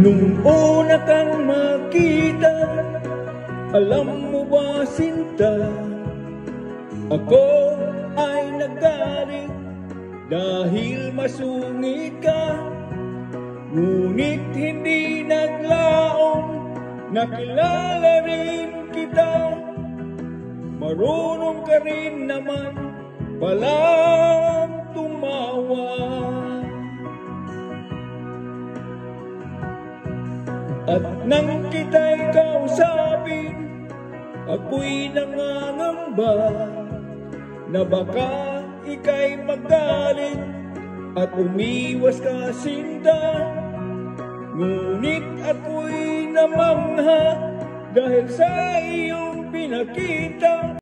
Nung una kang makita, alam mo ba sinta, ako ay nagalit dahil masungit ka. Ngunit hindi naglaong nakilala rin kita. Marunong ka rin naman palang tumawa. At nang kita'y kausapin, ako'y nangangamba na baka ika'y magalit at umiwas ka sinta. Ngunit ako'y namangha dahil sa iyong pinakita.